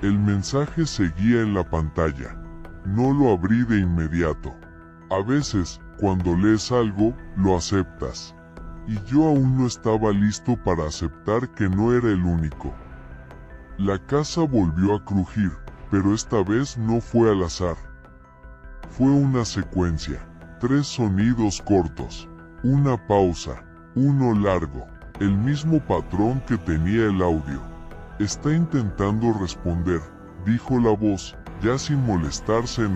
El mensaje seguía en la pantalla. No lo abrí de inmediato. A veces, cuando lees algo, lo aceptas. Y yo aún no estaba listo para aceptar que no era el único. La casa volvió a crujir, pero esta vez no fue al azar. Fue una secuencia. 3 sonidos cortos. Una pausa. Uno largo. El mismo patrón que tenía el audio. Está intentando responder, dijo la voz, ya sin molestarse en